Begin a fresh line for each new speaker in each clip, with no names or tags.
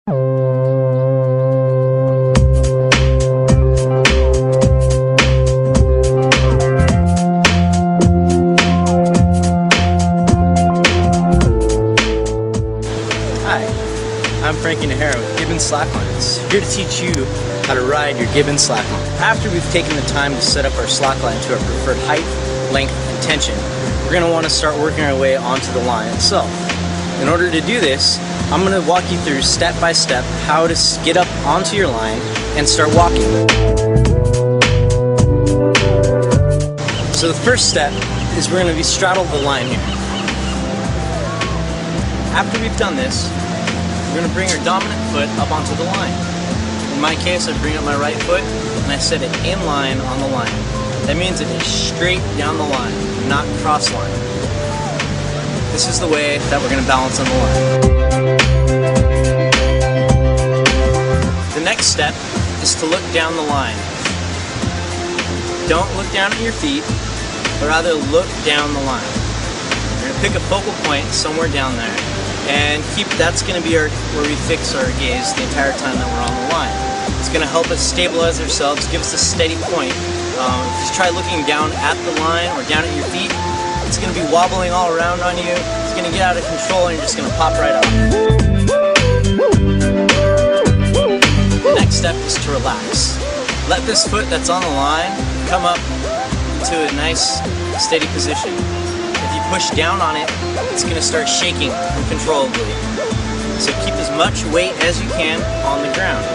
With Gibbon Slacklines, here to teach you how to ride your Gibbon slackline. After we've taken the time to set up our slackline to our preferred height, length, and tension, we're going to want to start working our way onto the line itself. In order to do this, I'm going to walk you through step by step how to get up onto your line and start walking. So the first step is we're going to be straddled the line here. After we've done this, we're going to bring our dominant foot up onto the line. In my case, I bring up my right foot and I set it in line on the line. That means it is straight down the line, not cross line. This is the way that we're going to balance on the line. The next step is to look down the line. Don't look down at your feet, but rather look down the line. We're going to pick a focal point somewhere down there, and that's going to be where we fix our gaze the entire time that we're on the line. It's going to help us stabilize ourselves, give us a steady point. If you try looking down at the line or down at your feet, it's going to be wobbling all around on you. It's going to get out of control and you're just going to pop right off. The next step is to relax. Let this foot that's on the line come up to a nice steady position. If you push down on it, it's going to start shaking uncontrollably. So keep as much weight as you can on the ground.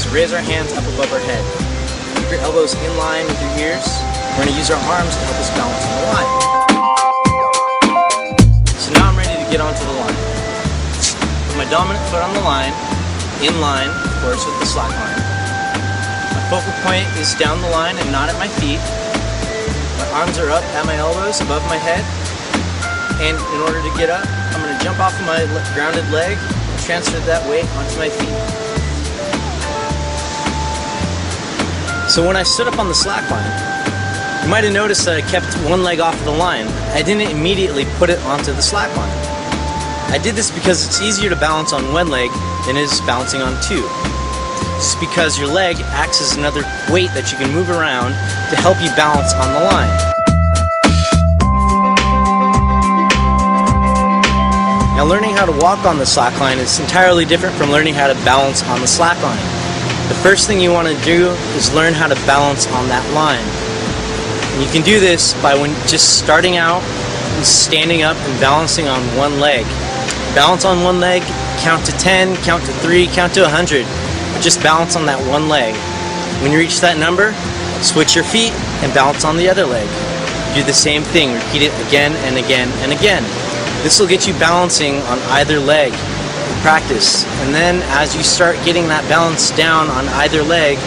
So raise our hands up above our head. Keep your elbows in line with your ears. We're going to use our arms to help us balance on the line. So now I'm ready to get onto the line. Put my dominant foot on the line, in line, of course, with the slack line. My focal point is down the line and not at my feet. My arms are up at my elbows, above my head. And in order to get up, I'm going to jump off of my grounded leg and transfer that weight onto my feet. So when I stood up on the slack line, you might have noticed that I kept one leg off of the line. I didn't immediately put it onto the slack line. I did this because it's easier to balance on one leg than it is balancing on two. It's because your leg acts as another weight that you can move around to help you balance on the line. Now, learning how to walk on the slack line is entirely different from learning how to balance on the slack line. The first thing you want to do is learn how to balance on that line. And you can do this by just starting out and standing up and balancing on one leg. Balance on one leg, count to 10, count to 3, count to 100. Just balance on that one leg. When you reach that number, switch your feet and balance on the other leg. Do the same thing, repeat it again and again and again. This will get you balancing on either leg in practice. And then as you start getting that balance down on either leg,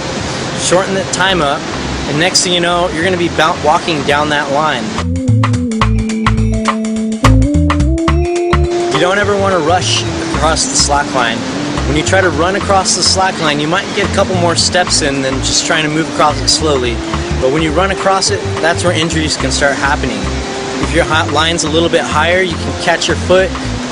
shorten the time up, and next thing you know, you're going to be walking down that line. You don't ever want to rush across the slack line. When you try to run across the slack line, you might get a couple more steps in than just trying to move across it slowly. But when you run across it, that's where injuries can start happening. If your line's a little bit higher, you can catch your foot,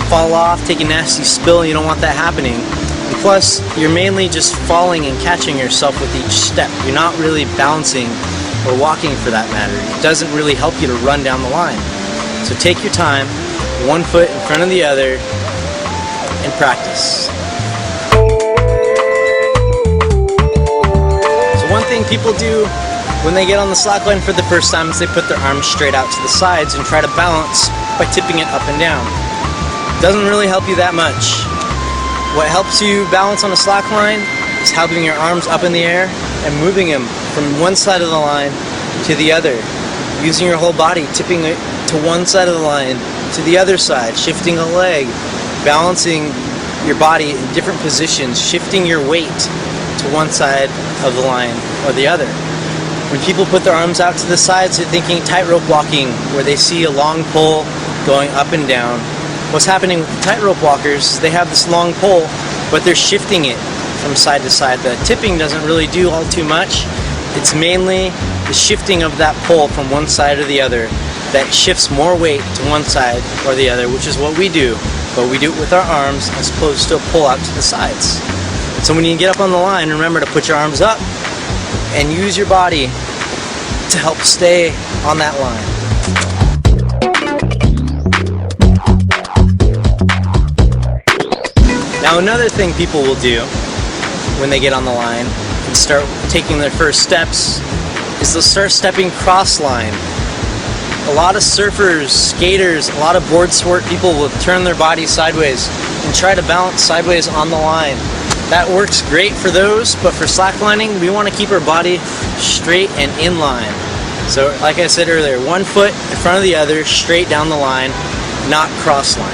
fall off, take a nasty spill. You don't want that happening. And plus, you're mainly just falling and catching yourself with each step. You're not really balancing or walking for that matter. It doesn't really help you to run down the line. So take your time, one foot in front of the other, and practice. So one thing people do when they get on the slack line for the first time is they put their arms straight out to the sides and try to balance by tipping it up and down. Doesn't really help you that much. What helps you balance on a slack line is having your arms up in the air and moving them from one side of the line to the other. Using your whole body, tipping it to one side of the line to the other side, shifting a leg, balancing your body in different positions, shifting your weight to one side of the line or the other. When people put their arms out to the sides, they're thinking tightrope walking, where they see a long pole going up and down. What's happening with the tightrope walkers, they have this long pole, but they're shifting it from side to side. The tipping doesn't really do all too much. It's mainly the shifting of that pole from one side or the other that shifts more weight to one side or the other, which is what we do but we do it with our arms as opposed to a pull out to the sides. So when you get up on the line, remember to put your arms up and use your body to help stay on that line. Now another thing people will do when they get on the line and start taking their first steps is they'll start stepping cross line. A lot of surfers, skaters, a lot of board sport people will turn their body sideways and try to balance sideways on the line. That works great for those, but for slacklining, we want to keep our body straight and in line. So like I said earlier, one foot in front of the other, straight down the line, not cross-lined.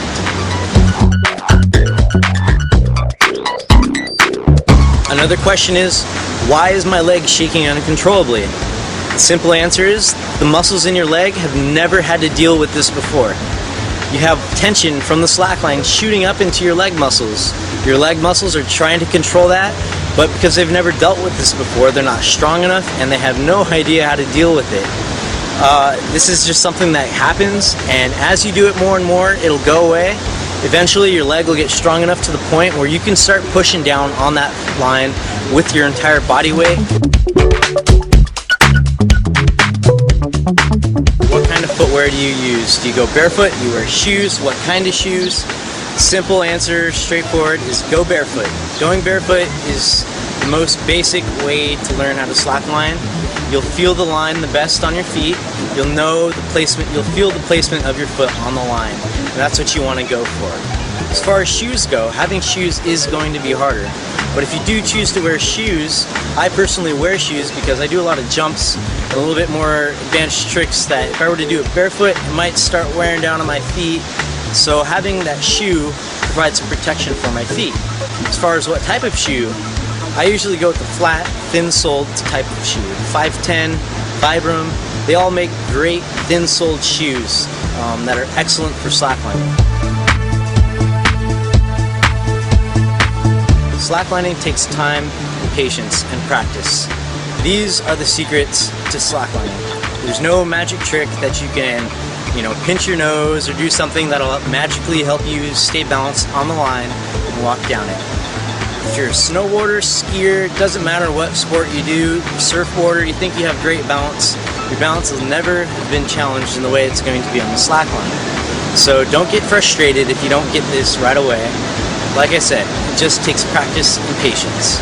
Another question is, why is my leg shaking uncontrollably? The simple answer is, the muscles in your leg have never had to deal with this before. You have tension from the slackline shooting up into your leg muscles. Your leg muscles are trying to control that, but because they've never dealt with this before, they're not strong enough and they have no idea how to deal with it. This is just something that happens, and as you do it more and more, it'll go away. Eventually your leg will get strong enough to the point where you can start pushing down on that line with your entire body weight. What kind of footwear do you use? Do you go barefoot? Do you wear shoes? What kind of shoes? Simple answer, straightforward, is go barefoot. Going barefoot is the most basic way to learn how to slackline. You'll feel the line the best on your feet. You'll know the placement, you'll feel the placement of your foot on the line. And that's what you want to go for. As far as shoes go, having shoes is going to be harder. But if you do choose to wear shoes, I personally wear shoes because I do a lot of jumps and a little bit more advanced tricks that if I were to do it barefoot, it might start wearing down on my feet. So having that shoe provides protection for my feet. As far as what type of shoe, I usually go with the flat, thin-soled type of shoe. 510, Vibram, they all make great thin-soled shoes that are excellent for slacklining. Slacklining takes time, patience, and practice. These are the secrets to slacklining. There's no magic trick that you can, pinch your nose or do something that'll magically help you stay balanced on the line and walk down it. If you're a snowboarder, skier, it doesn't matter what sport you do, surfboarder, you think you have great balance, your balance has never been challenged in the way it's going to be on the slackline. So don't get frustrated if you don't get this right away. Like I said, it just takes practice and patience.